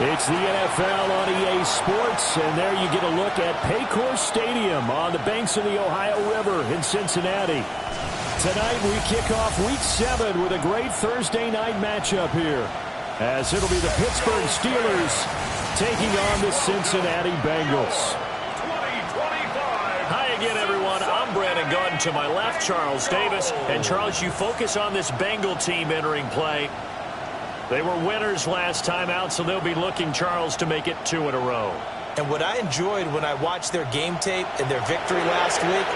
It's the NFL on EA Sports, and there you get a look at Paycor Stadium on the banks of the Ohio River in Cincinnati. Tonight we kick off Week 7 with a great Thursday night matchup here, as it'll be the Pittsburgh Steelers taking on the Cincinnati Bengals. Hi again, everyone. I'm Brandon Gunn. To my left, Charles Davis. And, Charles, you focus on this Bengal team entering play. They were winners last time out, so they'll be looking, Charles, to make it 2 in a row. And what I enjoyed when I watched their game tape and their victory last week,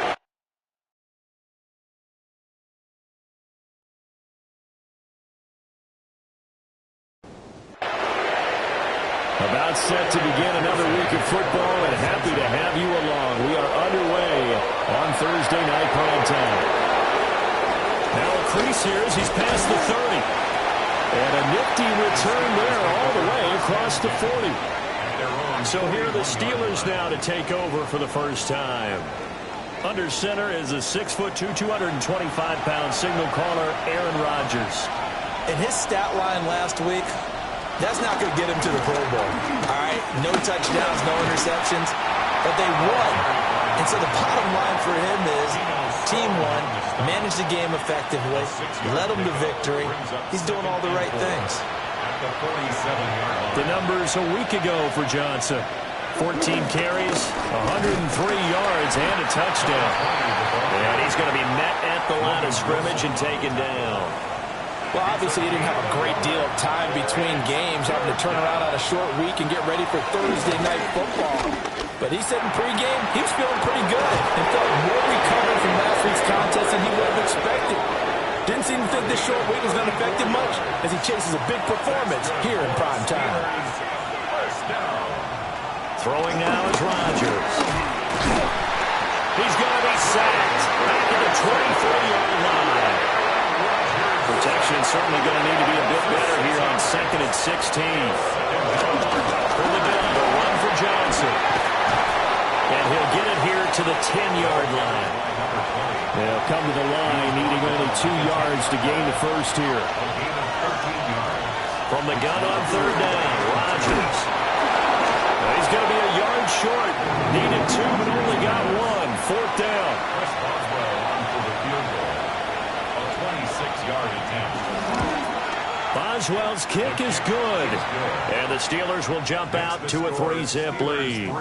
about set to begin another week of football, and happy to have you along. We are underway on Thursday night prime time. Now a crease here as he's past the 30. And a nifty return there all the way across the 40. So here are the Steelers now to take over for the first time. Under center is a 6'2", 225-pound signal caller, Aaron Rodgers. in his stat line last week, that's not going to get him to the Pro Bowl. All right, no touchdowns, no interceptions, but they won. And so the bottom line for him is team won, managed the game effectively, led them to victory. He's doing all the right things. The numbers a week ago for Johnson. 14 carries, 103 yards, and a touchdown. And he's going to be met at the line of scrimmage and taken down. Well, obviously he didn't have a great deal of time between games, having to turn around on a short week and get ready for Thursday night football. But he said in pregame he was feeling pretty good and felt more recovered from last week's contest than he would have expected. Didn't seem to think this short week was going to affect him much as he chases a big performance here in prime time. Throwing now is Rodgers. He's going to be sacked back at the 24-yard line. Protection certainly going to need to be a bit better here on 2nd and 16. From the gun, the run for Johnson. And he'll get it here to the 10-yard line. They'll come to the line, needing only 2 yards to gain the first here. From the gun on 3rd down, Rodgers. He's going to be a yard short. Needed 2, but only got 1. 4th down. Boswell's kick is good. And the Steelers will jump out to a 3-zip lead.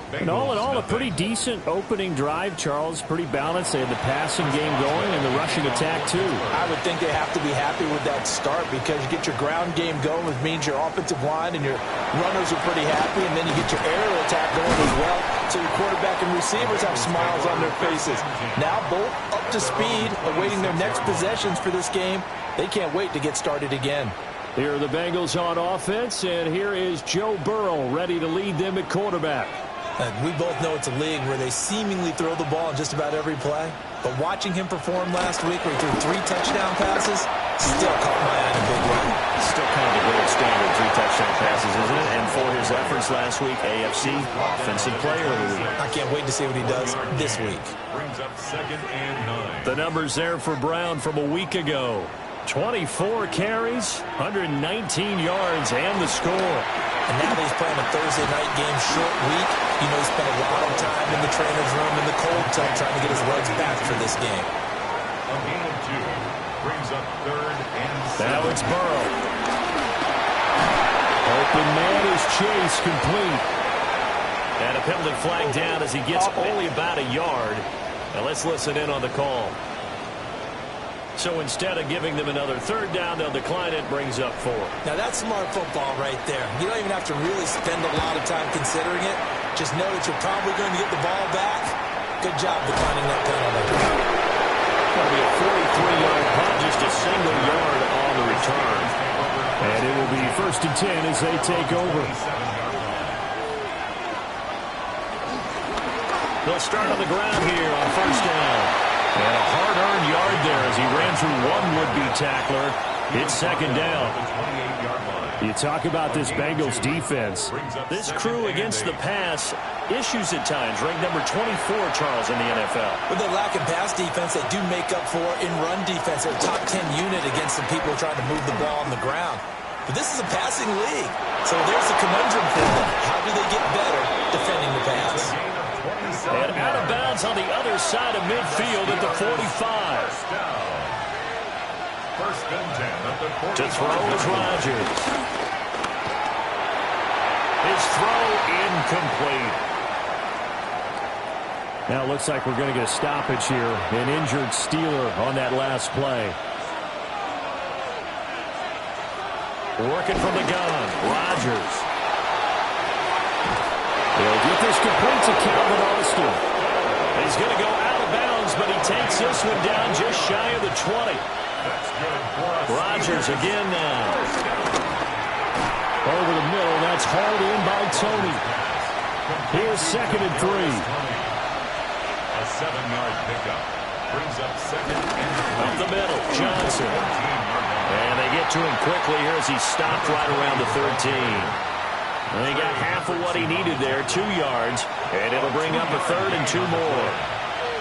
And all in all, a pretty decent opening drive, Charles. Pretty balanced. They had the passing game going and the rushing attack, too. I would think they have to be happy with that start because you get your ground game going, which means your offensive line and your runners are pretty happy, and then you get your aerial attack going as well. So your quarterback and receivers have smiles on their faces. Now both up to speed, awaiting their next possessions for this game. They can't wait to get started again. Here are the Bengals on offense, and here is Joe Burrow ready to lead them at quarterback. And we both know it's a league where they seemingly throw the ball in just about every play. But watching him perform last week where he threw 3 touchdown passes still caught my eye in a big way. Still kind of the gold standard, 3 touchdown passes, isn't it? And for his efforts last week, AFC Offensive Player of the Week. I can't wait to see what he does this week. Brings up 2nd and 9. The numbers there for Brown from a week ago. 24 carries, 119 yards, and the score. And now that he's playing a Thursday night game short week, you know he spent a lot of time in the trainer's room in the cold tub trying to get his legs back for this game. A gain of 2 brings up 3rd and 7. Now it's Burrow. Open man is Chase, complete. And a penalty flag down as he gets only about a yard. Now let's listen in on the call. So instead of giving them another 3rd down, they'll decline it, brings up 4. Now that's smart football right there. You don't even have to really spend a lot of time considering it. Just know that you're probably going to get the ball back. Good job declining that penalty. Going to be a 43-yard punt, just a single yard on the return. And it will be 1st and 10 as they take over. They'll start on the ground here on 1st down. And a hard-earned yard there as he ran through one would-be tackler. It's 2nd down. You talk about this Bengals defense. This crew against the pass, issues at times. Ranked number 24, Charles, in the NFL. With their lack of pass defense, they do make up for in run defense. They're a top 10 unit against some people trying to move the ball on the ground. But this is a passing league. So there's a conundrum for them. How do they get better defending the pass? And out of bounds on the other side of midfield at the 45. First and 10 at the 45. To throw is Rodgers. His throw incomplete. Now it looks like we're going to get a stoppage here. An injured Steeler on that last play. Working from the gun, Rodgers. He'll get this complete to Calvin Austin. He's going to go out of bounds, but he takes this one down just shy of the 20. Rodgers again now. Over the middle, that's hauled in by Tony. Here's 2nd and 3. A 7-yard pickup brings up 2nd and 3. Up the middle, Johnson. And they get to him quickly here as he stopped right around the 13. And he got half of what he needed there, 2 yards. And it'll bring up a 3rd and 2 more.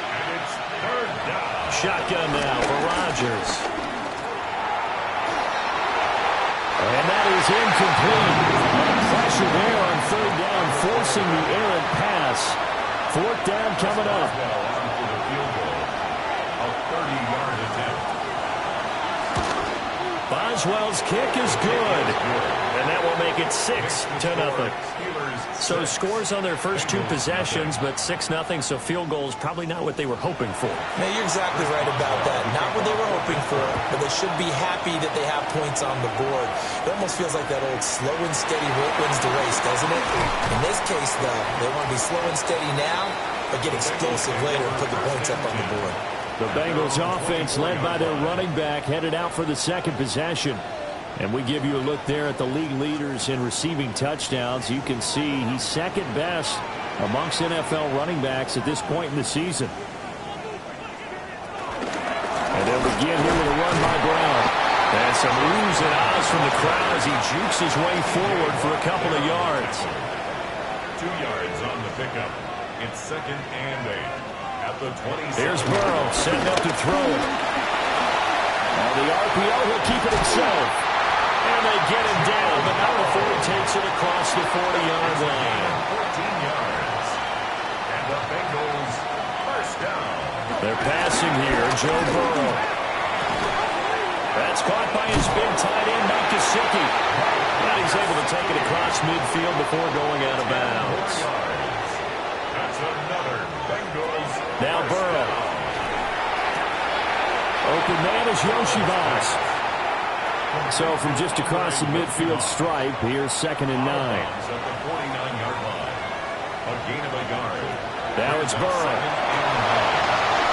And it's 3rd down. Shotgun now for Rodgers. And that is incomplete. Pressure there on 3rd down, forcing the errant pass. 4th down coming up. On for the field goal. A 30-yard attempt. Boswell's kick is good. And that will make it 6-0. So scores on their first 2 possessions, but 6-0, so field goal is probably not what they were hoping for. Now, you're exactly right about that. Not what they were hoping for, but they should be happy that they have points on the board. It almost feels like that old slow and steady wins the race, doesn't it? In this case, though, they want to be slow and steady now, but get explosive later and put the points up on the board. The Bengals offense led by their running back headed out for the 2nd possession. And we give you a look there at the league leaders in receiving touchdowns. You can see he's 2nd best amongst NFL running backs at this point in the season. And they'll begin here with a run by Brown. And some oohs and ahs from the crowd as he jukes his way forward for a couple of yards. 2 yards on the pickup. It's 2nd and 8 at the 27. Here's Burrow setting up to throw it. On the RPO, he'll keep it himself. And they get him down, but not before he takes it across the 40-yard line. 14 yards. And the Bengals first down. They're passing here, Joe Burrow. That's caught by his big tight end, Mike Gesicki. And he's able to take it across midfield before going out of bounds. That's another Bengals. Now Burrow. Open man is Yoshibas. So from just across the midfield stripe, here's 2nd and 9. At the 49-yard line. A gain of a yard. Now it's Burrow.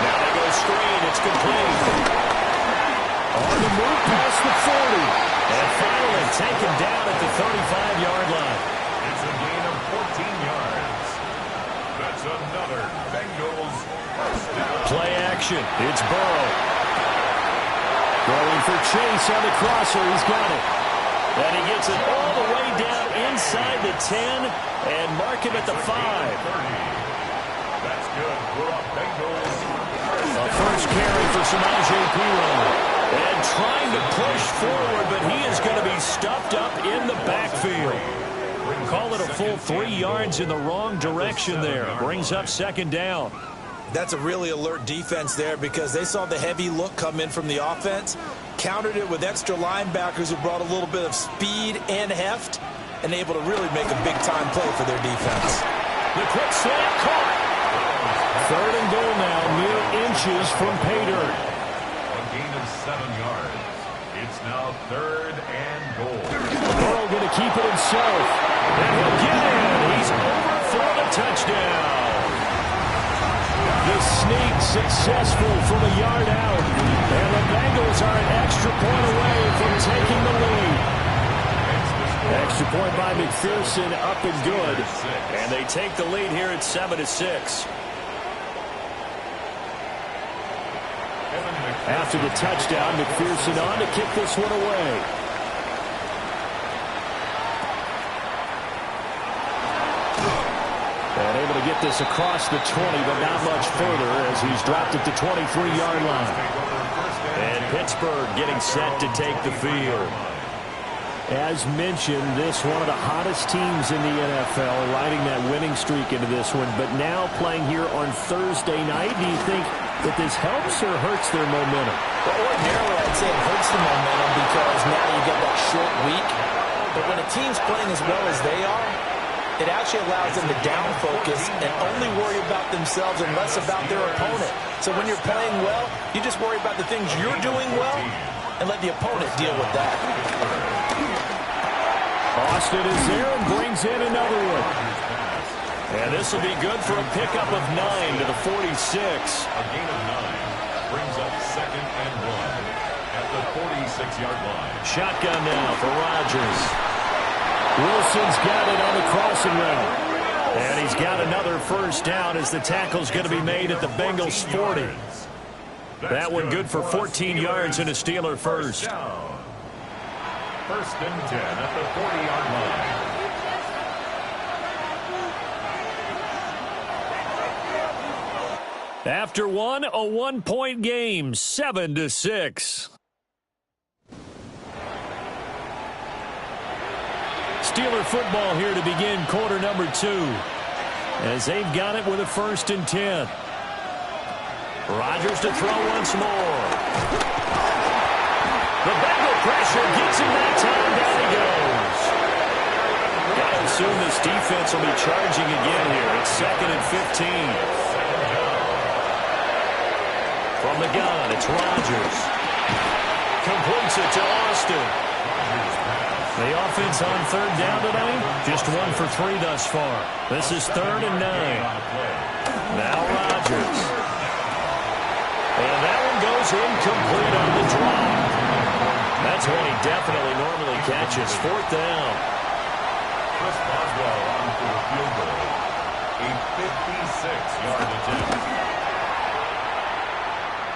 Now they go screen. It's complete. On the move past the 40. And finally taken down at the 35-yard line. It's a gain of 14 yards. That's another Bengals first down. Play action. It's Burrow. Going for Chase on the crosser. He's got it. And he gets it all the way down inside the 10 and mark him at the 5. That's good for a Bengals. A first carry for Samaje Perine. And trying to push forward, but he is going to be stuffed up in the backfield. Call it a full 3 yards in the wrong direction there. Brings up 2nd down. That's a really alert defense there because they saw the heavy look come in from the offense, countered it with extra linebackers who brought a little bit of speed and heft, and able to really make a big-time play for their defense. The quick slant caught. 3rd and goal now, mere inches from pay dirt. A gain of 7 yards. It's now 3rd and goal. Burrow going to keep it himself. And he'll get in. He's over for the touchdown. The sneak successful from a yard out. And the Bengals are an extra point away from taking the lead. Extra point by McPherson, up and good. And they take the lead here at 7-6. After the touchdown, McPherson on to kick this one away. And able to get this across the 20, but not much further as he's dropped at the 23-yard line. And Pittsburgh getting set to take the field. As mentioned, this one of the hottest teams in the NFL, riding that winning streak into this one. But now playing here on Thursday night, do you think that this helps or hurts their momentum? Well, ordinarily, I'd say it hurts the momentum because now you get that short week. But when a team's playing as well as they are, it actually allows them to down focus and only worry about themselves and less about their opponent. So when you're playing well, you just worry about the things you're doing well and let the opponent deal with that. Austin is there and brings in another one. And this will be good for a pickup of 9 to the 46. A gain of 9 brings up 2nd and 1 at the 46-yard line. Shotgun now for Rodgers. Wilson's got it on the crossing route. And he's got another first down as the tackle's going to be made at the Bengals 40. That one good for 14 yards and a Steeler first. 1st and 10 at the 40-yard line. After one, a 1-point game, 7-6. Steeler football here to begin quarter number 2. As they've got it with a 1st and 10. Rodgers to throw once more. The Bengal pressure gets him that time. Down he goes. Gotta assume this defense will be charging again here. It's 2nd and 15. From the gun, it's Rodgers. Completes it to Austin. The offense on 3rd down tonight, just 1 for 3 thus far. This is 3rd and 9. Now Rodgers. And that one goes incomplete on the drive. That's one he definitely normally catches. 4th down. Chris Boswell on for the field goal. A 56-yard attempt.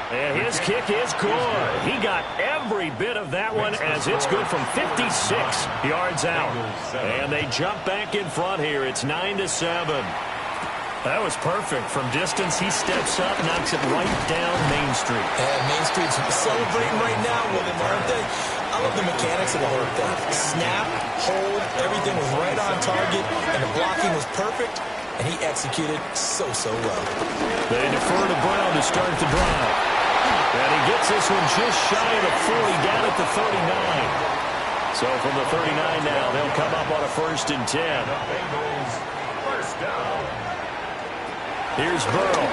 And his kick is good. He got every bit of that one as it's good from 56 yards out. And they jump back in front here. It's 9-7. That was perfect. From distance, he steps up, knocks it right down Main Street. And Main Street's celebrating right now with him, aren't they? I love the mechanics of the whole thing. Snap, hold, everything was right on target, and the blocking was perfect, and he executed so well. They defer to Brown to start the drive. And he gets this one just shy of the 40, down at the 39. So from the 39 now, they'll come up on a 1st and 10. The Bengals, 1st down. Here's Burrow.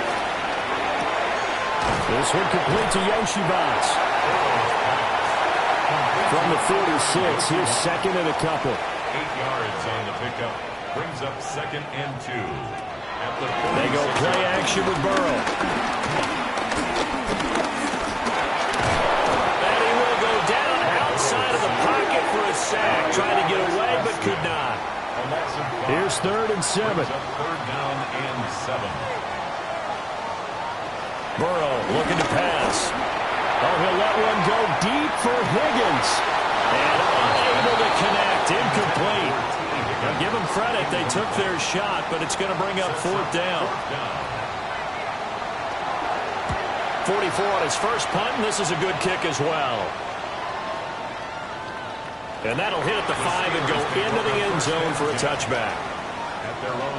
This one complete to Yoshibas. From the 46, here's 2nd and a couple. 8 yards on the pickup. Brings up 2nd and 2. At the They go play action with Burrow. And he will go down outside of the pocket for a sack. Tried to get away, but could not. Here's 3rd and 7. 3rd down and 7. Burrow looking to pass. Oh, he'll let one go deep for Higgins. And unable to connect. Incomplete. Now give them credit. They took their shot, but it's going to bring up 4th down. 44 on his first punt, and this is a good kick as well. And that'll hit at the 5 and go into the end zone for a touchback.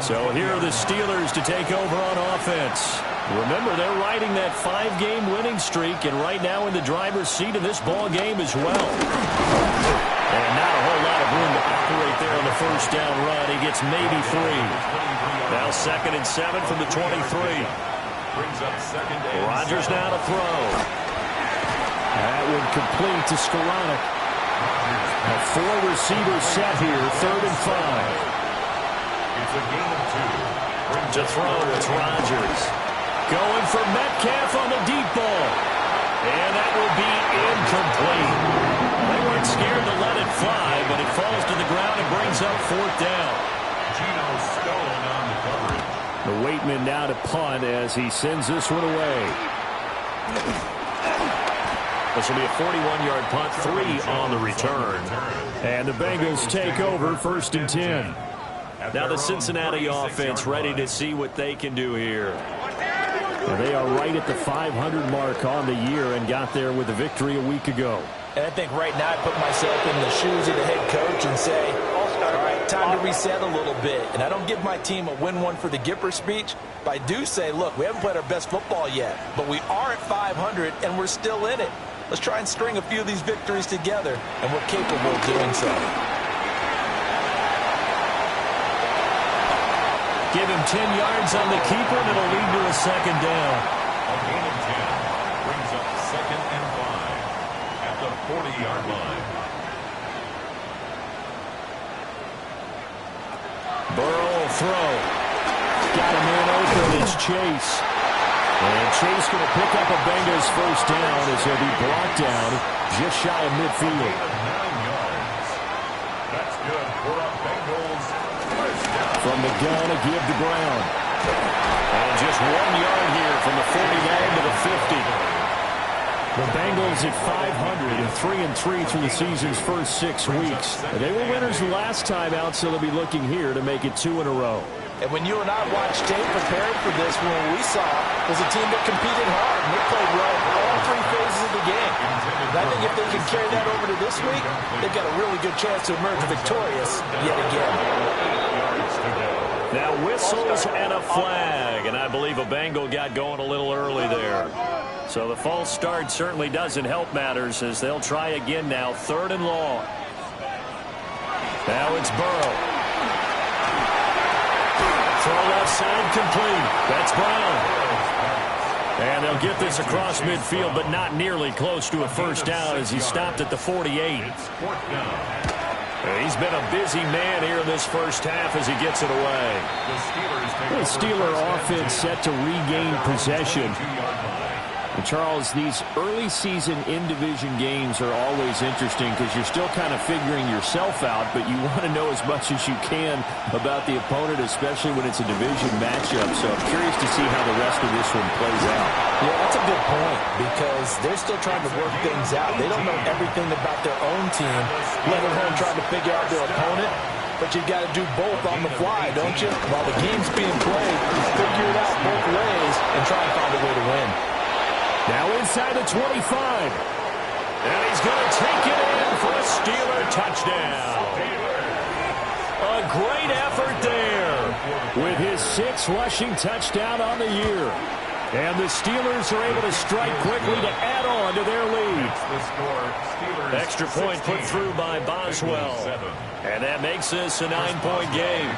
So here are the Steelers to take over on offense. Remember, they're riding that 5-game winning streak, and right now in the driver's seat of this ball game as well. And not a whole lot of room to operate there on the first down run. He gets maybe 3. Now 2nd and 7 from the 23. Rodgers now to throw. That one complete to Skoranek. A 4-receiver set here, 3rd and 5. It's a gain of 2. To throw, it's Rodgers. Going for Metcalf on the deep ball. And that will be incomplete. They weren't scared to let it fly, but it falls to the ground and brings up 4th down. Geno Stone on the coverage. The Waitman now to punt as he sends this one away. This will be a 41-yard punt, 3 on the return. And the Bengals take over 1st and 10. Now the Cincinnati offense ready to see what they can do here. And they are right at the 500 mark on the year and got there with a victory a week ago. And I think right now I put myself in the shoes of the head coach and say, all right, time to reset a little bit. And I don't give my team a win one for the Gipper speech, but I do say, look, we haven't played our best football yet, but we are at 500 and we're still in it. Let's try and string a few of these victories together, and we're capable of doing so. Give him 10 yards on the keeper, and it'll lead to a second down. A gain of 10 brings up 2nd and 5 at the 40-yard line. Burrow will throw. Got a man open. It's Chase. And Chase going to pick up a Bengals first down as he'll be brought down just shy of midfield. A gain of 9 yards. That's good for a Bengals first down. From the gun, a give to Brown. And just 1 yard here from the 49 to the 50. The Bengals at 500 and 3-3 through the season's first 6 weeks. They were winners the last time out, so they'll be looking here to make it 2 in a row. And when you and I watched tape preparing for this, what we saw was a team that competed hard and they played well in all 3 phases of the game. And I think if they can carry that over to this week, they've got a really good chance to emerge victorious yet again. Now whistles and a flag, and I believe a Bengal got going a little early there. So the false start certainly doesn't help matters as they'll try again now, 3rd and long. Now it's Burrow. Throw left side complete. That's Brown. And they'll get this across midfield, but not nearly close to a first down as he stopped at the 48. He's been a busy man here in this first half as he gets it away. The Steeler offense set to regain possession. And Charles, these early season in-division games are always interesting because you're still kind of figuring yourself out, but you want to know as much as you can about the opponent, especially when it's a division matchup. So I'm curious to see how the rest of this one plays out. Yeah, that's a good point because they're still trying to work things out. They don't know everything about their own team, let alone trying to figure out their opponent. But you've got to do both on the fly, don't you? While the game's being played, you figure it out both ways and try and find a way to win. Now inside the 25. And he's going to take it in for a Steeler touchdown. A great effort there with his 6th rushing touchdown on the year. And the Steelers are able to strike quickly to add on to their lead. Extra point put through by Boswell. And that makes this a 9-point game.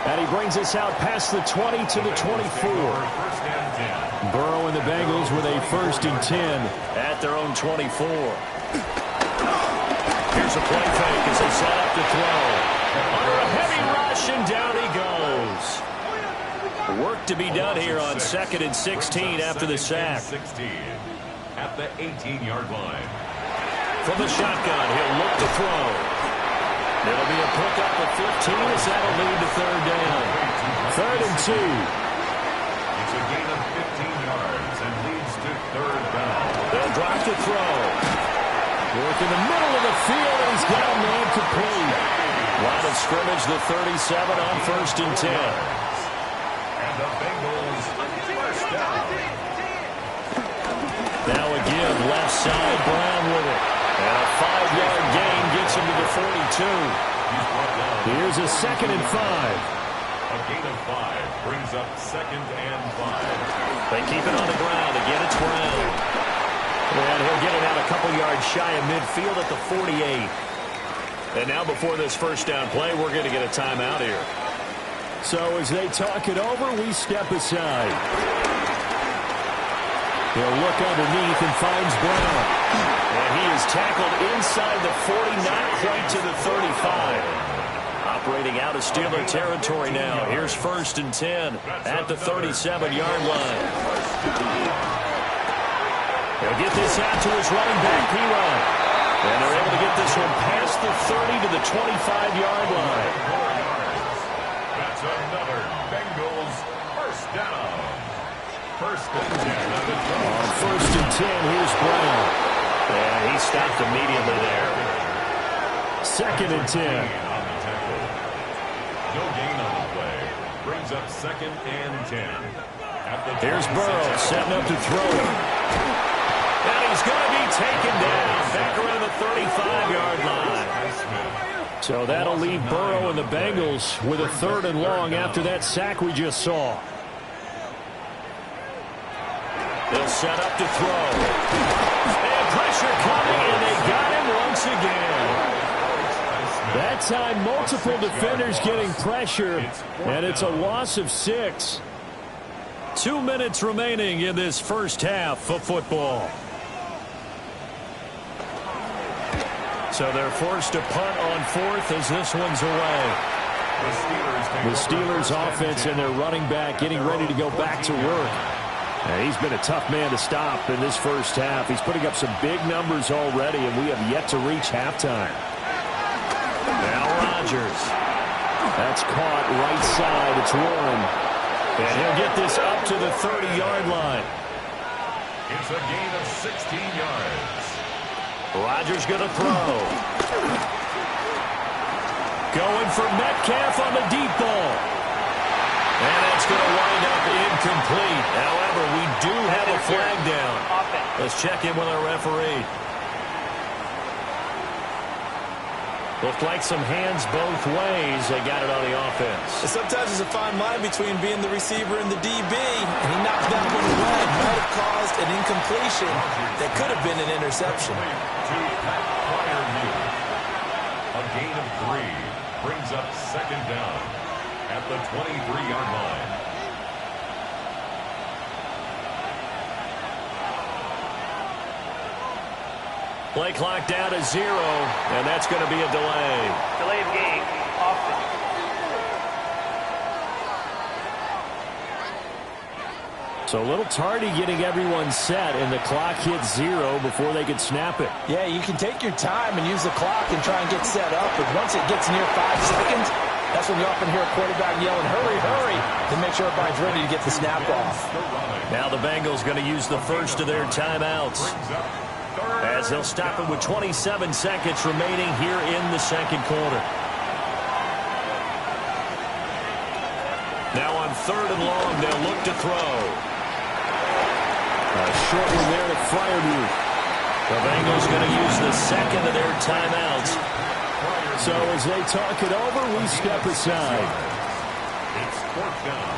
And he brings us out past the 20 to the 24. Burrow and the Bengals with a 1st and 10 at their own 24. Here's a play fake as they set up to throw. Under a heavy rush, and down he goes. Work to be done here on 2nd and 16 after the sack. 16 at the 18-yard line. From the shotgun, he'll look to throw. It'll be a pickup of 15 as that'll lead to 3rd down. 3rd and 2. It's a gain of 15 yards and leads to 3rd down. They'll drop the throw. Work in the middle of the field, and he's got a man complete. Line of scrimmage, the 37 on 1st and 10. And the Bengals first down. Now again, left side, Brown with it. And a 5-yard gain gets him to the 42. Here's a 2nd and 5. A gain of 5 brings up 2nd and 5. They keep it on the ground. Again, it's Brown. And he'll get it out a couple yards shy of midfield at the 48. And now before this first down play, we're going to get a timeout here. So as they talk it over, we step aside. He'll look underneath and finds Brown. And he is tackled inside the 40, not quite to the 35. Operating out of Steeler territory now. Here's 1st and 10 at the 37-yard line. They'll get this out to his running back, P-Rod. And they're able to get this one past the 30 to the 25-yard line. That's another Bengals first down. 1st and 10 on the draw. On 1st and 10, here's Brown. And he stopped immediately there. 2nd and 10. No gain on the play. Brings up 2nd and 10. Here's Burrow setting up to throw. And he's going to be taken down back around the 35-yard line. So that'll leave Burrow and the Bengals with a 3rd and long after that sack we just saw. They'll set up to throw. And pressure coming, and they got him once again. That time, multiple defenders getting pressure, and it's a loss of 6. 2 minutes remaining in this first half of football. So they're forced to punt on 4th as this one's away. The Steelers offense and their running back getting ready to go back to work. And he's been a tough man to stop in this first half. He's putting up some big numbers already, and we have yet to reach halftime. Now Rodgers. That's caught right side. It's Warren. And he'll get this up to the 30-yard line. It's a gain of 16 yards. Rodgers going to throw. Going for Metcalf on the deep ball. And that's going to wind up incomplete. However, we do have a flag down. Let's check in with our referee. Looked like some hands both ways. They got it on the offense. Sometimes there's a fine line between being the receiver and the DB. And he knocked that one away. Might have caused an incompletion that could have been an interception. A gain of 3 brings up 2nd down at the 23-yard line. Play clock down to 0, and that's going to be a delay. Delay of game, offense. So a little tardy getting everyone set, and the clock hits 0 before they can snap it. Yeah, you can take your time and use the clock and try and get set up, but once it gets near 5 seconds, that's when you often hear a quarterback yelling, hurry, hurry, to make sure everybody's ready to get the snap off. Now the Bengals going to use the first of their timeouts, as they'll stop it with 27 seconds remaining here in the second quarter. Now on 3rd and long, they'll look to throw. A short one there to Freiermuth. The Bengals going to use the second of their timeouts. So as they talk it over, we step aside. It's 4th down.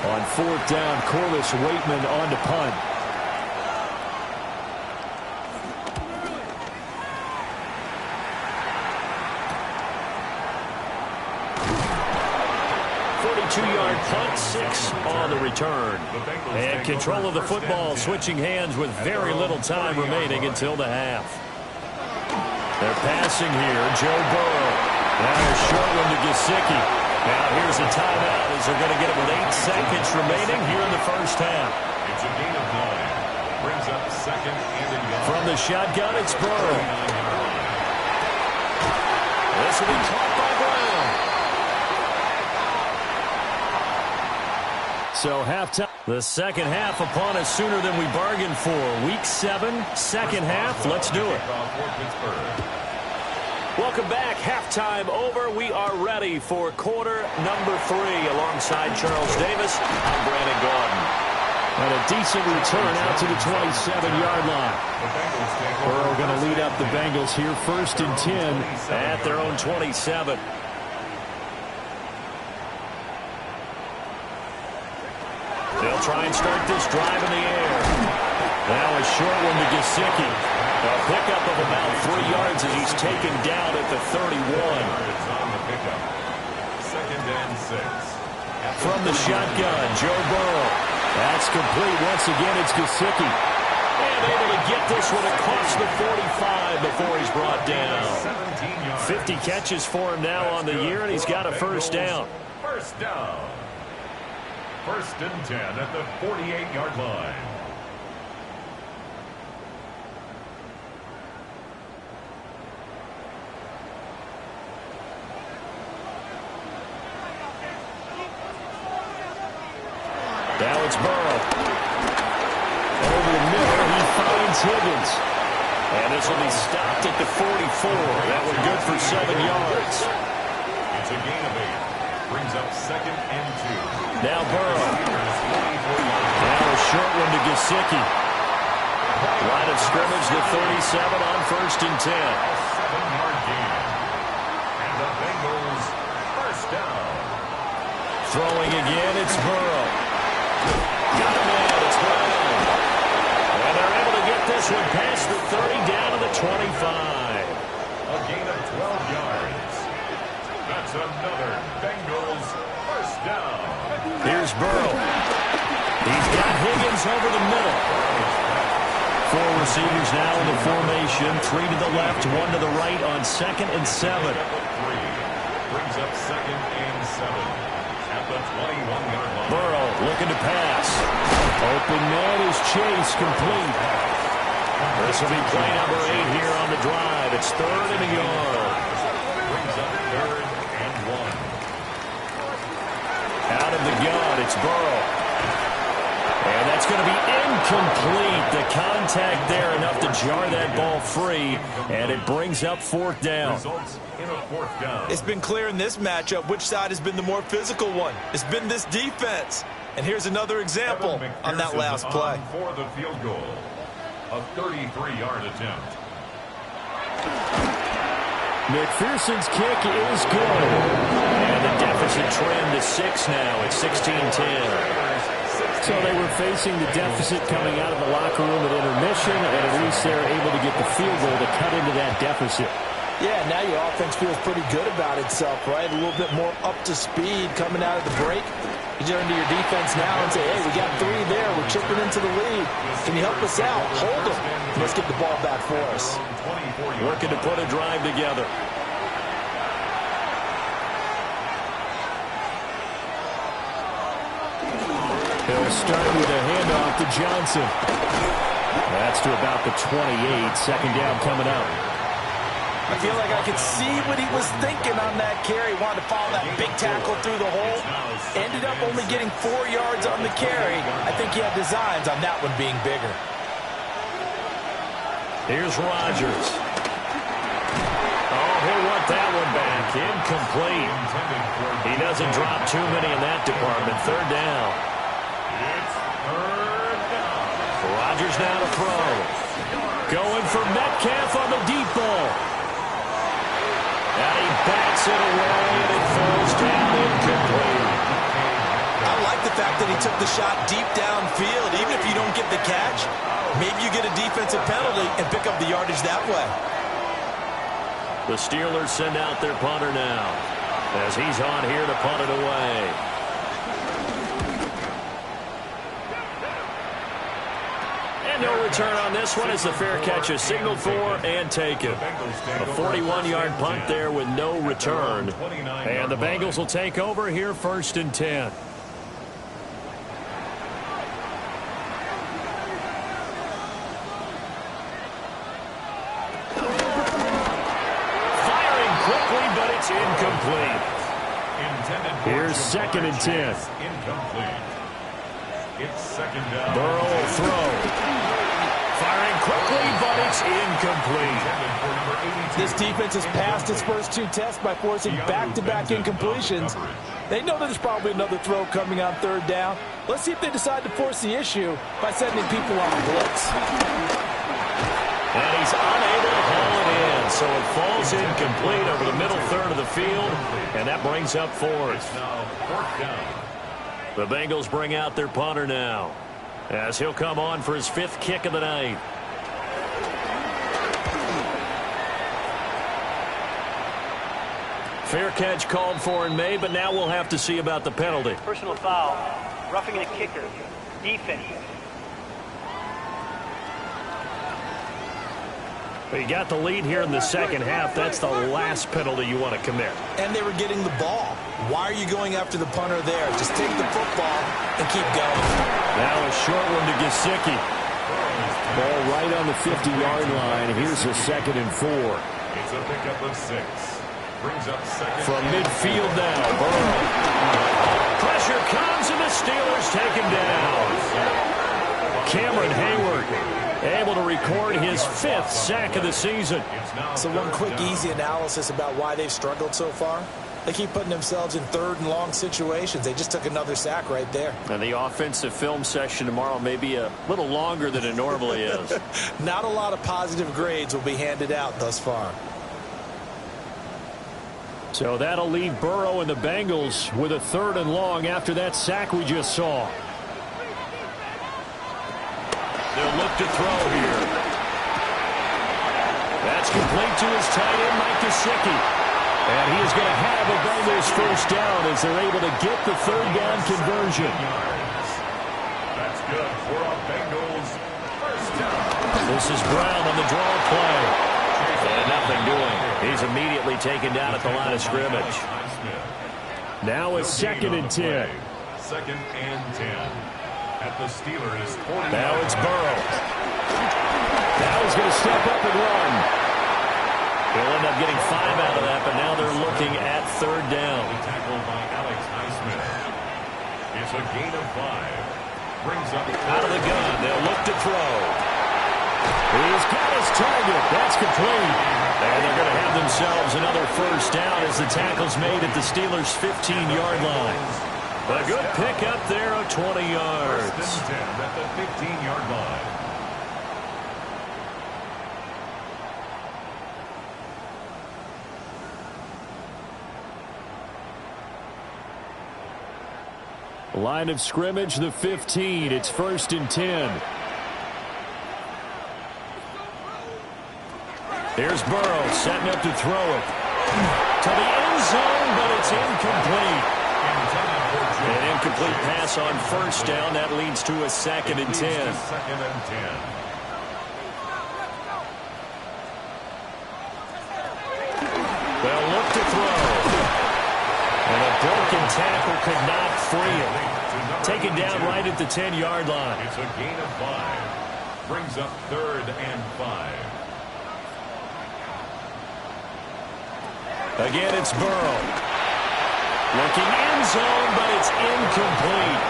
On 4th down, Corliss Waitman on to punt. Two-yard punt, 6 on the return. And control of the football switching hands with very little time remaining until the half. They're passing here. Joe Burrow. Now a short one to Gesicki. Now here's a timeout as they're going to get it with 8 seconds remaining here in the first half. It's a gain of 9. Brings up 2nd and a yard. From the shotgun, it's Burrow. This will be caught by Brown. So halftime. The second half upon us sooner than we bargained for. Week 7, second half. Let's do it. Welcome back. Halftime over. We are ready for quarter number 3. Alongside Charles Davis, I'm Brandon Gaudin. And a decent return out to the 27-yard line. Burrow going to lead up the Bengals here 1st and 10 at their own 27. They'll try and start this drive in the air. Now a short one to Gesicki. A pickup of about 3 yards as he's taken down at the 31. Second and 6. From the shotgun, Joe Burrow. That's complete. Once again, it's Gesicki. And able to get this one across the 45 before he's brought down. 50 catches for him now on the year, and he's got a first down. First down. 1st and 10 at the 48-yard line. Now it's Burrow. Over the middle, he finds Higgins. And this will be stopped at the 44. That was good for 7 yards. It's a gain of 8. Brings up 2nd and 2. Now Burrow. Now a short one to Gesicki. Line of scrimmage to 37 on 1st and 10. A 7-yard gain. And the Bengals first down. Throwing again, it's Burrow. Got him in, it's Brown. And they're able to get this one past the 30 down to the 25. A gain of 12 yards. That's another Bengals first down. Here's Burrow. He's got Higgins over the middle. 4 receivers now in the formation. 3 to the left, 1 to the right on 2nd and 7. Brings up 2nd and 7. At the 21-yard line. Burrow looking to pass. Open man is Chase, complete. This will be play number 8 here on the drive. It's 3rd and a yard. Brings up 3rd and 1. Out of the gun, it's Burrow. And that's going to be incomplete. The contact there enough to jar that ball free, and it brings up 4th down. Results in a 4th down. It's been clear in this matchup which side has been the more physical one. It's been this defense. And here's another example on that last play. For the field goal, a 33-yard attempt. McPherson's kick is good. And the deficit trend to 6 now at 16-10. So they were facing the deficit coming out of the locker room at intermission, and at least they're able to get the field goal to cut into that deficit. Yeah, now your offense feels pretty good about itself, right? A little bit more up to speed coming out of the break. You turn to your defense now and say, hey, we got 3 there. We're chipping into the lead. Can you help us out? Hold them. Let's get the ball back for us. Working to put a drive together. He'll start with a handoff to Johnson. That's to about the 28. 2nd down coming up. I feel like I could see what he was thinking on that carry. Wanted to follow that big tackle through the hole. Ended up only getting 4 yards on the carry. I think he had designs on that one being bigger. Here's Rodgers. Oh, he'll want that one back. Incomplete. He doesn't drop too many in that department. 3rd down. It's 3rd down. Rodgers now to throw. Going for Metcalf on the deep ball. And he bats it away, and it falls down incomplete. I like the fact that he took the shot deep downfield. Even if you don't get the catch, maybe you get a defensive penalty and pick up the yardage that way. The Steelers send out their punter now, as he's on here to punt it away. No return on this one as the fair catch is signaled for and taken. A 41-yard punt there with no return. And the Bengals will take over here 1st and 10. Firing quickly, but it's incomplete. Here's 2nd and 10. Incomplete. It's 2nd down. Burrow will throw. Firing quickly, but it's incomplete. This defense has passed its first 2 tests by forcing back-to-back incompletions. They know that there's probably another throw coming on 3rd down. Let's see if they decide to force the issue by sending people on a blitz. And he's unable to haul it in, so it falls incomplete over the middle 3rd of the field, and that brings up 4th. Now 4th down. The Bengals bring out their punter now, as he'll come on for his 5th kick of the night. Fair catch called for in May, but now we'll have to see about the penalty. Personal foul. Roughing the kicker. Defense. You got the lead here in the 2nd half. That's the last penalty you want to commit. And they were getting the ball. Why are you going after the punter there? Just take the football and keep going. Now a short one to Gesicki. Ball right on the 50-yard line. Here's a 2nd and 4. It's a pickup of 6. Brings up 2nd. From midfield now, Burrow. Pressure comes, and the Steelers take him down. Cameron Hayward able able to record his 5th sack of the season. So one quick, easy analysis about why they've struggled so far. They keep putting themselves in 3rd and long situations. They just took another sack right there. And the offensive film session tomorrow may be a little longer than it normally is. Not a lot of positive grades will be handed out thus far. So that'll leave Burrow and the Bengals with a 3rd and long after that sack we just saw. They'll look to throw here. That's complete to his tight end, Mike Gesicki. And he is going to have a Bengals 1st down as they're able to get the 3rd down conversion. That's good for a Bengals 1st down. This is Brown on the draw play. And nothing doing. He's immediately taken down at the line of scrimmage. Now it's 2nd and 10. 2nd and 10. At the Steelers' 40. Now it's Burrow. Now he's going to step up and run. He'll end up getting 5 out of that, but now they're looking at 3rd down. Tackled by Alex Highsmith. It's a gain of 5. Brings up out of the gun. They'll look to throw. He's got his target. That's complete. And they're going to have themselves another 1st down as the tackle's made at the Steelers' 15-yard line. A good pickup there of 20 yards. 1st and 10 at the 15-yard line. Line of scrimmage, the 15. It's 1st and 10. Here's Burrow setting up to throw it. To the end zone, but it's incomplete. An incomplete pass on 1st down. That leads to a 2nd and 10. 2nd and 10. They'll look to throw. And a broken tackle could not free him. Taken down right at the 10-yard line. It's a gain of 5. Brings up 3rd and 5. Again, it's Burrow. Looking end zone, but it's incomplete.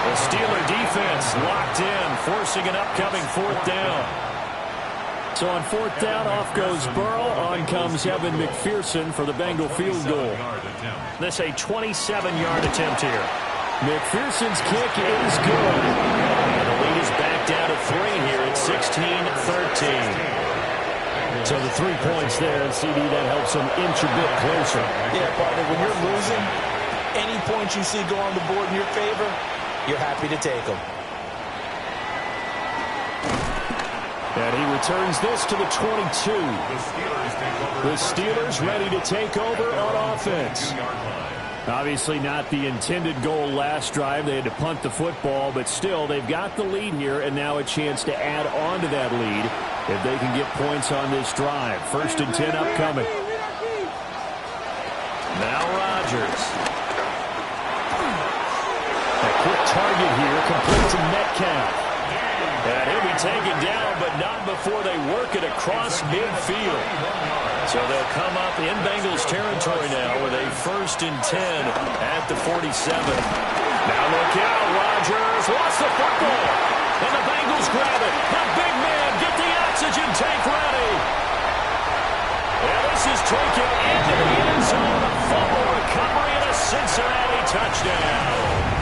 The Steeler defense locked in, forcing an upcoming 4th down. So on 4th down, off goes Burrow. On comes Evan McPherson for the Bengal field goal. This a 27-yard attempt here. McPherson's kick is good. And the lead is back down to 3 here at 16-13. So the 3 points there, and CD, that helps them inch a bit closer. Yeah, partner, when you're losing, any points you see go on the board in your favor, you're happy to take them. And he returns this to the 22. The Steelers ready to take over on offense. Obviously not the intended goal last drive. They had to punt the football, but still they've got the lead here, and now a chance to add on to that lead if they can get points on this drive. 1st and 10 upcoming. Now Rodgers. A quick target here, complete to Metcalf. And he'll be taken down, but not before they work it across midfield. So they'll come up in Bengals territory now with a 1st and 10 at the 47. Now look out, Rodgers lost the football. And the Bengals grab it. The big man, get the oxygen tank ready. And this is taken into the end zone. A fumble recovery and a Cincinnati touchdown.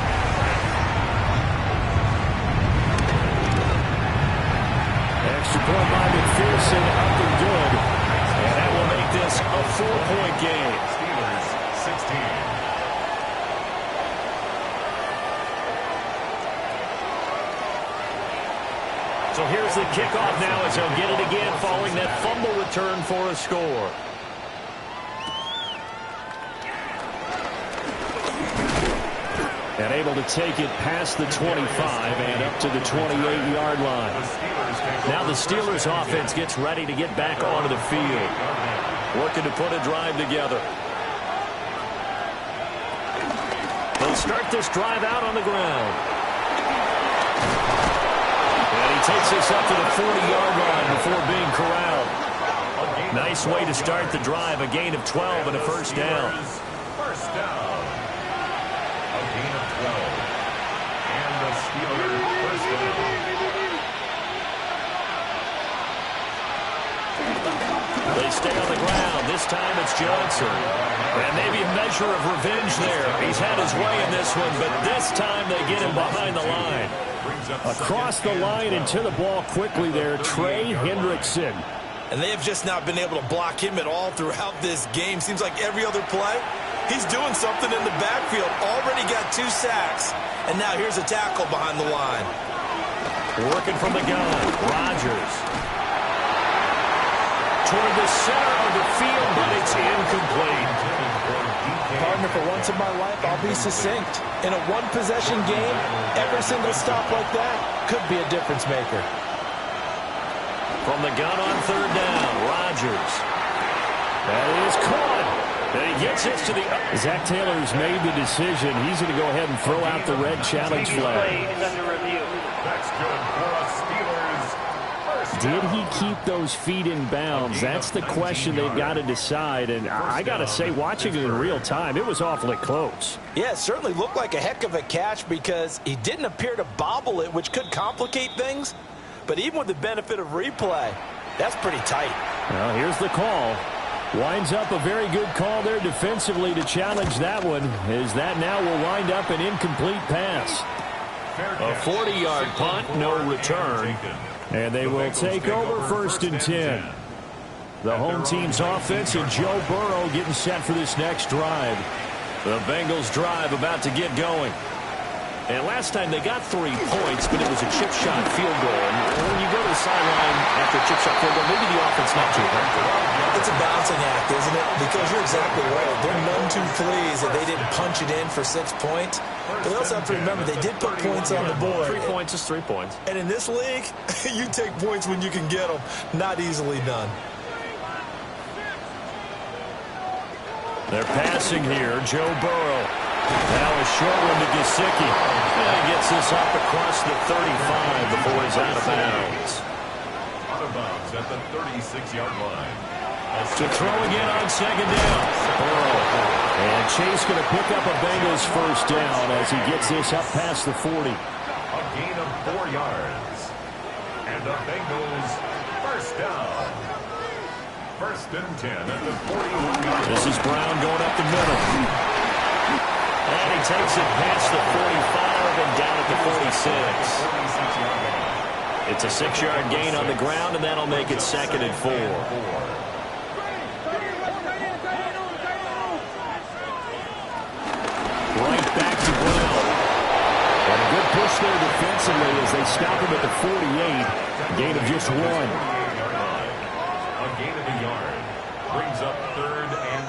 Extra point by McPherson, up and good. And that will make this a 4-point game. Steelers 16. So here's the kickoff now as they'll get it again following that fumble return for a score. And able to take it past the 25 and up to the 28-yard line. Now the Steelers offense gets ready to get back onto the field. Working to put a drive together. They'll start this drive out on the ground. And he takes this up to the 40-yard line before being corralled. Nice way to start the drive. A gain of 12 and a 1st down. 1st down. A gain of 12. And the Steelers 1st down. stay on the ground. This time it's Johnson. And maybe a measure of revenge there. He's had his way in this one, but this time they get him behind the line. Across the line and to the ball quickly there, Trey Hendrickson. And they have just not been able to block him at all throughout this game. Seems like every other play, he's doing something in the backfield. Already got 2 sacks. And now here's a tackle behind the line. Working from the gun, Rodgers. Toward the center of the field, but it's incomplete. Partner, for once in my life, I'll be succinct. In a one-possession game, every single stop like that could be a difference maker. From the gun on 3rd down, Rodgers. That is caught. And he gets this to the... Zach Taylor's made the decision. He's going to go ahead and throw out the red challenge flag. That's good for us Steelers. Did he keep those feet in bounds? That's the question they've got to decide. And I got to say, watching it in real time, it was awfully close. Yeah, it certainly looked like a heck of a catch because he didn't appear to bobble it, which could complicate things. But even with the benefit of replay, that's pretty tight. Well, here's the call. Winds up a very good call there defensively to challenge that one, as that now will wind up an incomplete pass. A 40-yard punt, no return. And they will take over 1st and 10. The home team's offense and Joe Burrow getting set for this next drive. The Bengals drive about to get going. And last time they got 3 points, but it was a chip shot field goal. And when you go to the sideline after a chip shot field goal, maybe the offense not too happy. It's a balancing act, isn't it? Because you're exactly right. They're none too pleased that they didn't punch it in for 6 points. But they also have to remember they did put points on the board. 3 points is 3 points. And in this league, you take points when you can get them. Not easily done. They're passing here. Joe Burrow. Now a short one to Gesicki. And he gets this up across the 35 before he's out of bounds. Out of bounds at the 36-yard line. To throw again on 2nd down. Burrow. And Chase going to pick up a Bengals 1st down as he gets this up past the 40. A gain of 4 yards. And the Bengals 1st down. 1st and 10 at the 41-yard line. This is Brown going up the middle. And he takes it past the 45 and down at the 46. It's a 6-yard gain on the ground, and that'll make it 2nd and 4. Right back to Brown. And a good push there defensively as they stop him at the 48. Gain of just 1. A gain of a yard. Brings up 3rd and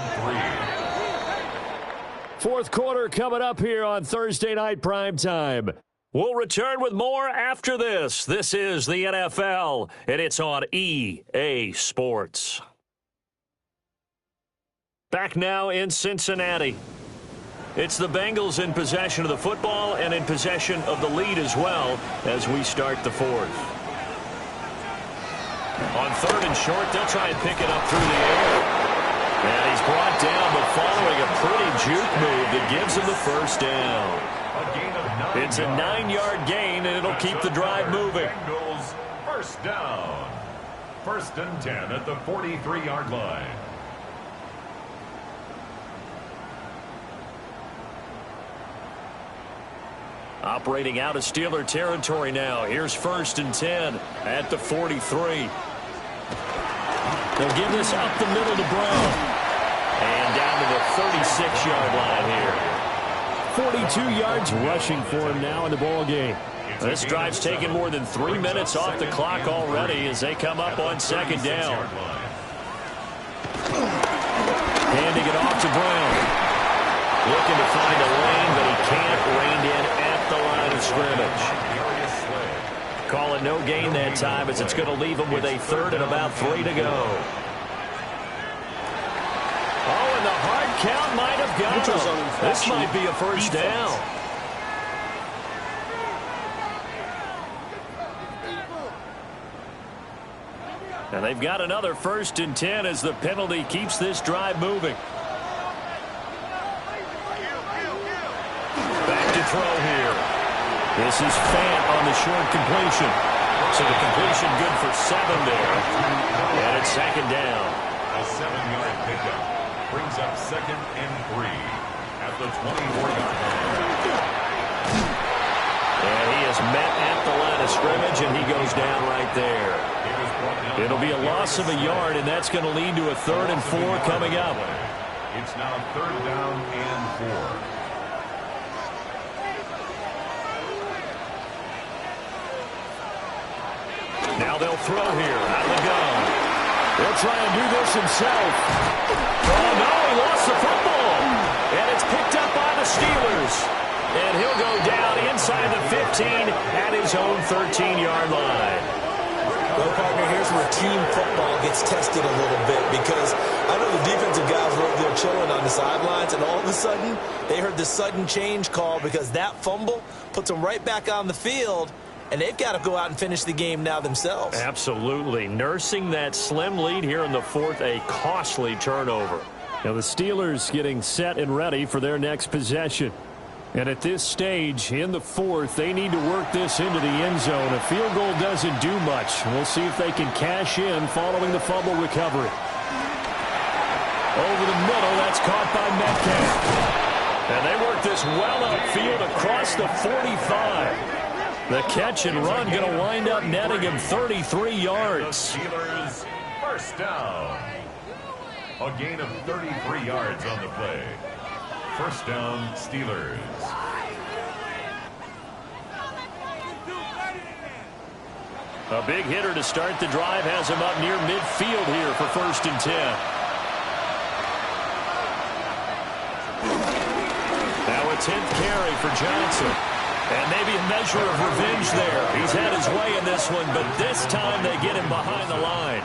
3. 4th quarter coming up here on Thursday Night Primetime. We'll return with more after this. This is the NFL, and it's on EA Sports. Back now in Cincinnati. It's the Bengals in possession of the football and in possession of the lead as well as we start the 4th. On 3rd and short, they'll try and pick it up through the air. And he's brought down, but following a pretty juke move that gives him the 1st down. It's a 9-yard gain, and it'll keep the drive moving. Bengals 1st down. 1st and 10 at the 43-yard line. Operating out of Steeler territory now. Here's 1st and 10 at the 43. They'll give this up the middle to Brown. And down to the 36-yard line here. 42 yards rushing for him now in the ball game. This drive's taken more than 3 minutes off the clock already as they come up on 2nd down. Handing it off to Brown. Looking to find a lane, but he can't. Reined in at the line of scrimmage. Call it no gain that time as it's going to leave him with a 3rd and about 3 to go. Oh, and the hard count might have got him. This might be a 1st down. And they've got another 1st and 10 as the penalty keeps this drive moving. Back to throw here. This is Fant on the short completion. So the completion good for 7 there. And it's 2nd down. A 7-yard pickup brings up 2nd and 3 at the 24-yard line. And he is met at the line of scrimmage, and he goes down right there. It'll be a loss of a yard, and that's going to lead to a 3rd and 4 coming up. It's now 3rd down and 4. Now they'll throw here out of the gun. He'll try and do this himself. Oh, no, he lost the football. And it's picked up by the Steelers. And he'll go down inside the 15 at his own 13-yard line. Well, partner, here's where team football gets tested a little bit because I know the defensive guys were over there chilling on the sidelines, and all of a sudden they heard the sudden change call because that fumble puts them right back on the field, and they've got to go out and finish the game now themselves. Absolutely. Nursing that slim lead here in the 4th, a costly turnover. Now the Steelers getting set and ready for their next possession. And at this stage, in the 4th, they need to work this into the end zone. A field goal doesn't do much. We'll see if they can cash in following the fumble recovery. Over the middle, that's caught by Metcalf. And they work this well upfield across the 45. The catch and run going to wind up netting him 33 yards. Steelers, 1st down. A gain of 33 yards on the play. 1st down, Steelers. A big hitter to start the drive has him up near midfield here for 1st and 10. Now a 10th carry for Johnson. And maybe a measure of revenge there. He's had his way in this one, but this time they get him behind the line.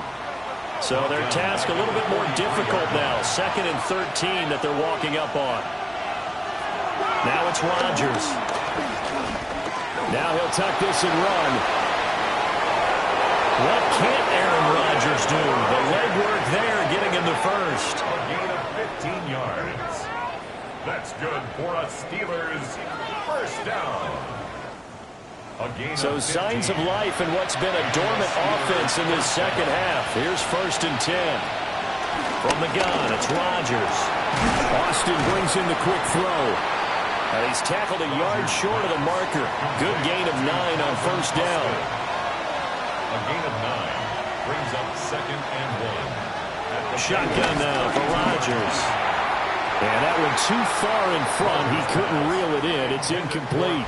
So their task a little bit more difficult now. 2nd and 13 that they're walking up on. Now it's Rodgers. Now he'll tuck this and run. What can't Aaron Rodgers do? The legwork there getting him the 1st. A gain of 15 yards. That's good for a Steelers 1st down. So signs of life in what's been a dormant offense in this 2nd half. Here's 1st and 10. From the gun, it's Rodgers. Austin brings in the quick throw. And he's tackled a yard short of the marker. Good gain of 9 on 1st down. A gain of 9 brings up 2nd and 1. Shotgun now for Rodgers. And that one too far in front. He couldn't reel it in. It's incomplete.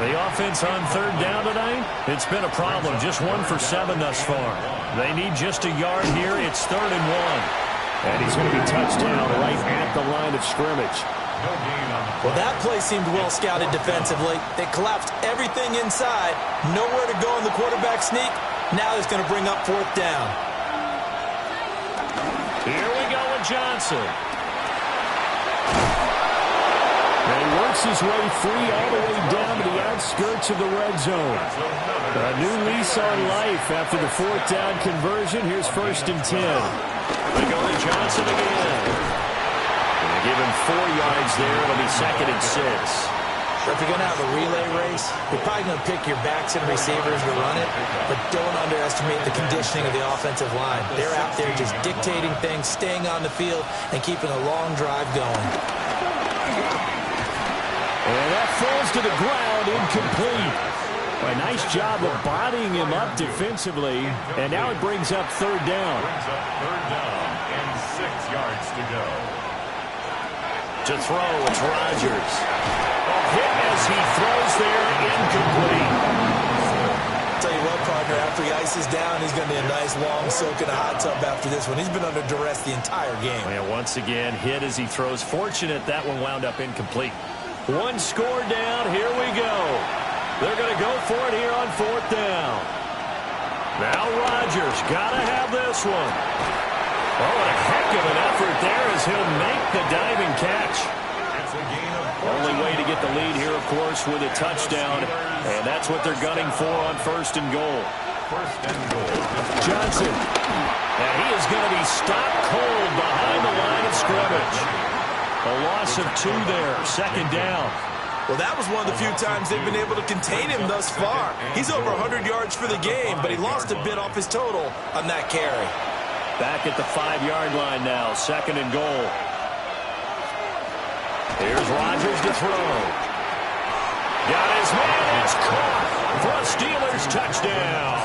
The offense on 3rd down tonight, it's been a problem. Just 1 for 7 thus far. They need just a yard here. It's 3rd and 1. And he's going to be touchdown right at the line of scrimmage. Well, that play seemed well scouted defensively. They collapsed everything inside. Nowhere to go in the quarterback sneak. Now it's going to bring up 4th down. Here we go with Johnson. And he works his way free all the way down to the outskirts of the red zone. A new lease on life after the 4th down conversion. Here's 1st and 10. They go to Johnson again. And they give him 4 yards there. It'll be 2nd and 6. If you're going to have a relay race, you're probably going to pick your backs and receivers to run it, but don't underestimate the conditioning of the offensive line. They're out there just dictating things, staying on the field, and keeping a long drive going. And that falls to the ground, incomplete. A nice job of bodying him up defensively, and now it brings up 3rd down. Brings up 3rd down and 6 yards to go. To throw, it's Rodgers. A hit as he throws there, incomplete. Tell you what, partner, after he ices down, he's going to be a nice long soak in a hot tub after this one. He's been under duress the entire game. And once again, hit as he throws. Fortunate that one wound up incomplete. 1 score down, here we go. They're going to go for it here on 4th down. Now Rodgers, got to have this one. Oh, a heck of an effort there as he'll make the diving catch. Only way to get the lead here, of course, with a touchdown. And that's what they're gunning for on 1st and goal. Johnson. And he is going to be stopped cold behind the line of scrimmage. A loss of 2 there, 2nd down. Well, that was one of the few times they've been able to contain him thus far. He's over 100 yards for the game, but he lost a bit off his total on that carry. Back at the 5-yard line now, 2nd and goal. Here's Rodgers to throw. Got his man, it's caught for a Steelers touchdown.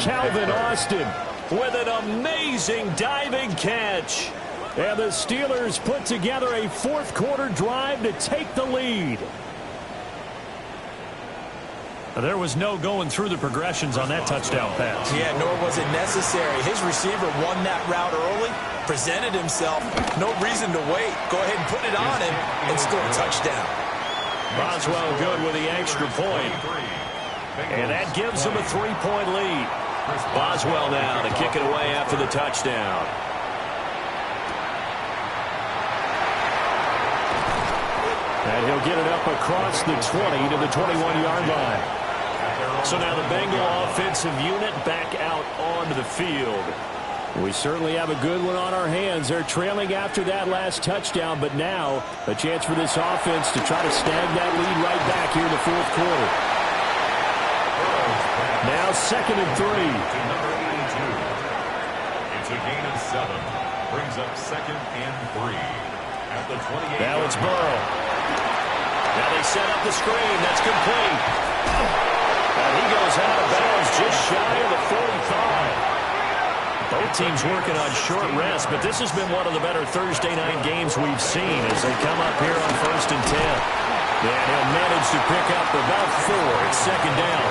Calvin Austin with an amazing diving catch. And the Steelers put together a 4th-quarter drive to take the lead. There was no going through the progressions on that touchdown pass. Yeah, nor was it necessary. His receiver won that route early, presented himself. No reason to wait. Go ahead and put it on him and score a touchdown. Boswell good with the extra point. And that gives him a 3-point lead. Boswell now to kick it away after the touchdown. And he'll get it up across the 20 to the 21-yard line. So now the Bengal offensive unit back out onto the field. We certainly have a good one on our hands. They're trailing after that last touchdown, but now a chance for this offense to try to snag that lead right back here in the 4th quarter. Now 2nd and 3. Number 82. It's a gain of 7. Brings up 2nd and 3. At the 28. Now it's Burrow. Now they set up the screen. That's complete. And he goes out of bounds just shy of the 45. Both teams working on short rest, but this has been one of the better Thursday night games we've seen as they come up here on 1st and 10. And he'll manage to pick up about 4. It's 2nd down.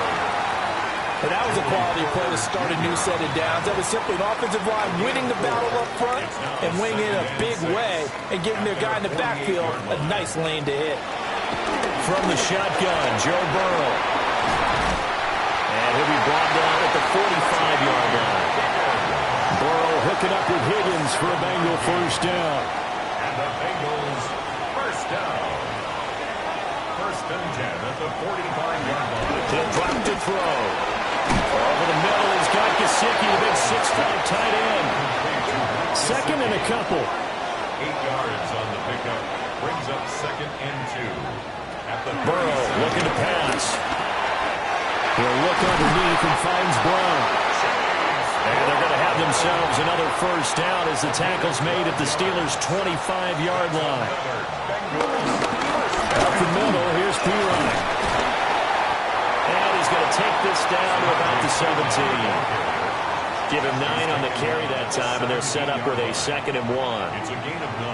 And that was a quality play to start a new set of downs. That was simply an offensive line winning the battle up front and winning in a big way and giving their guy in the backfield a nice lane to hit. From the shotgun, Joe Burrow. And he'll be brought down at the 45-yard line. Burrow hooking up with Higgins for a Bengal 1st down. And the Bengals 1st down. 1st and 10 at the 45-yard line. He'll drop to throw. Over the middle, he's got Gesicki, the big 6'5" tight end. 2nd and a couple. 8 yards on the pickup. Brings up 2nd and 2. Burrow looking to pass. He'll look underneath and finds Brown. And they're going to have themselves another 1st down as the tackle's made at the Steelers' 25-yard line. Up the middle, here's Pirine. And he's going to take this down to about the 17. Give him 9 on the carry that time, and they're set up with a 2nd and 1. It's a gain of 9.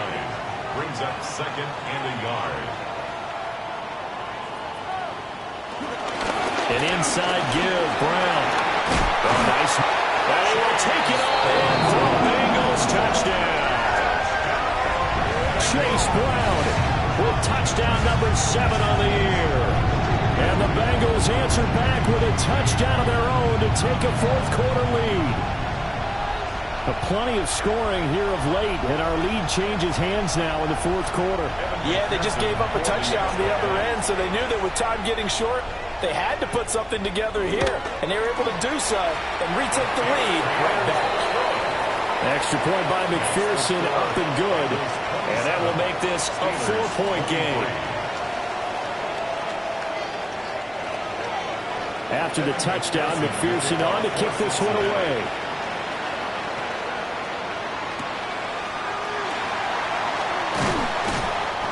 Brings up 2nd and a yard. An inside give, Brown. Oh, nice. And he will take it all in for a Bengals touchdown. Chase Brown with touchdown number 7 on the year. And the Bengals answer back with a touchdown of their own to take a 4th-quarter lead. Plenty of scoring here of late, and our lead changes hands now in the 4th quarter. Yeah, they just gave up a touchdown on the other end, so they knew that with time getting short, they had to put something together here, and they were able to do so and retake the lead right back. Extra point by McPherson, up and good, and that will make this a 4-point game. After the touchdown, McPherson on to kick this one away.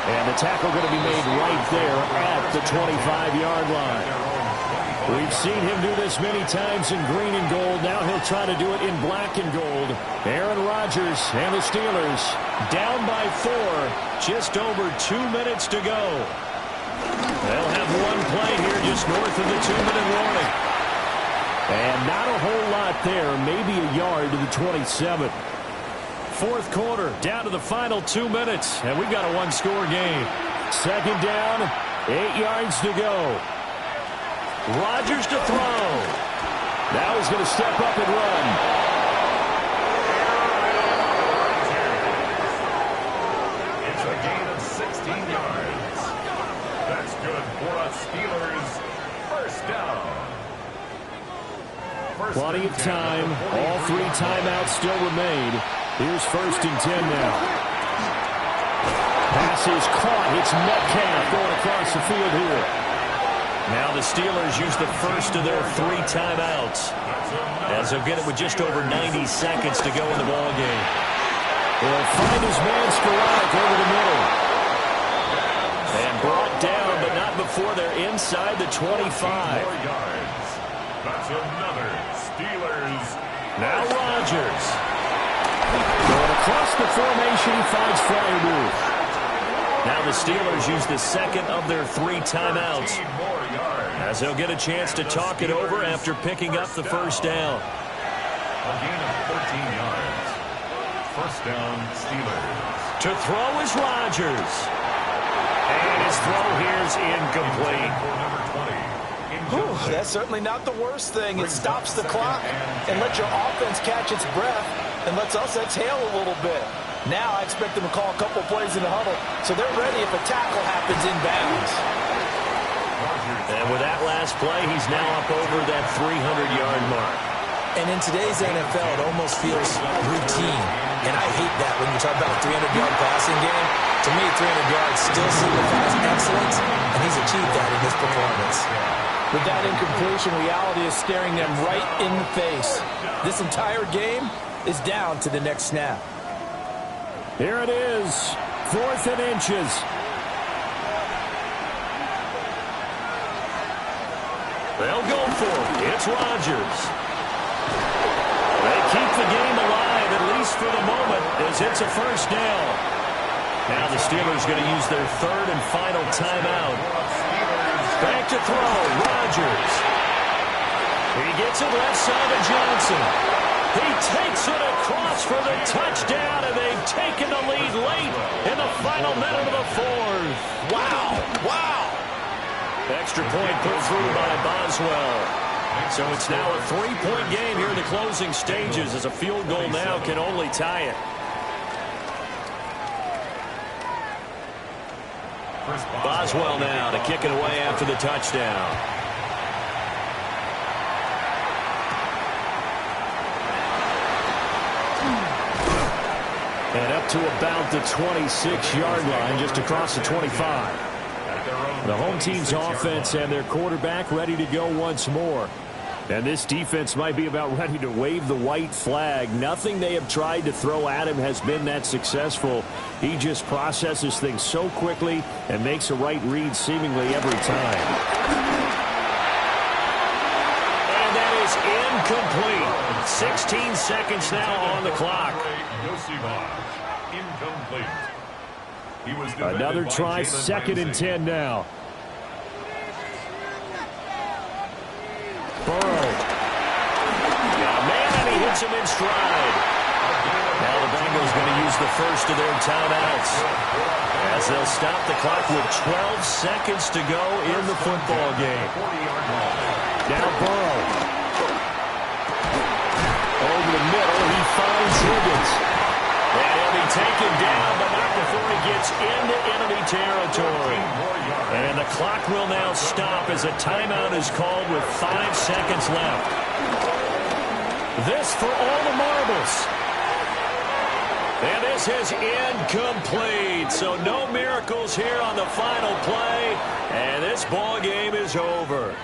And the tackle going to be made right there at the 25-yard line. We've seen him do this many times in green and gold. Now he'll try to do it in black and gold. Aaron Rodgers and the Steelers down by 4. Just over 2 minutes to go. They'll have one play here just north of the 2-minute warning. And not a whole lot there. Maybe a yard to the 27. 4th quarter, down to the final 2 minutes, and we've got a 1-score game. 2nd down, 8 yards to go. Rodgers to throw. Now he's going to step up and run. It's a gain of 16 yards. That's good for a Steelers 1st down. Plenty of time. All 3 timeouts still remain. Here's 1st and 10 now. Pass is caught. It's Metcalf going across the field here. Now the Steelers use the first of their 3 timeouts, as they'll get it with just over 90 seconds to go in the ballgame. He'll find his man Skoronic over the middle. And brought down, but not before they're inside the 25. That's another Steelers. Now Rodgers. Going across the formation, he finds Freiermuth. Now the Steelers use the second of their 3 timeouts, as they'll get a chance to talk it over after picking up the first down. A gain of 14 yards. First down, Steelers. To throw is Rodgers. And his throw here is incomplete. That's certainly not the worst thing. It stops the clock and lets your offense catch its breath and lets us exhale a little bit. Now I expect them to call a couple plays in the huddle, so they're ready if a tackle happens inbounds. And with that last play, he's now up over that 300-yard mark. And in today's NFL, it almost feels routine. And I hate that when you talk about a 300-yard passing game. To me, 300 yards still signifies excellence, and he's achieved that in his performance. With that incompletion, reality is staring them right in the face. This entire game is down to the next snap. Here it is, 4th and inches. They'll go for it. It's Rodgers. They keep the game alive, at least for the moment, as it's a first down. Now the Steelers going to use their 3rd and final timeout. Back to throw, Rodgers. He gets it left side of Johnson. He takes it across for the touchdown, and they've taken the lead late in the final minute of the 4th. Wow, wow. Extra point put through by Boswell. So it's now a 3-point game here in the closing stages, as a field goal now can only tie it. Boswell now to kick it away after the touchdown. And up to about the 26-yard line, just across the 25. The home team's offense and their quarterback ready to go once more. And this defense might be about ready to wave the white flag. Nothing they have tried to throw at him has been that successful. He just processes things so quickly and makes a right read seemingly every time. And that is incomplete. 16 seconds now on the clock. Another try, 2nd and 10 now. Burrow. Man, and he hits him in stride. Now the Bengals going to use the first of their timeouts, as they'll stop the clock with 12 seconds to go in the football game. Now Burrow. Over the middle, he finds Higgins. And he'll be taken down, but not before he gets into enemy territory. And the clock will now stop as a timeout is called with 5 seconds left. This for all the marbles. And this is incomplete. So no miracles here on the final play. And this ball game is over.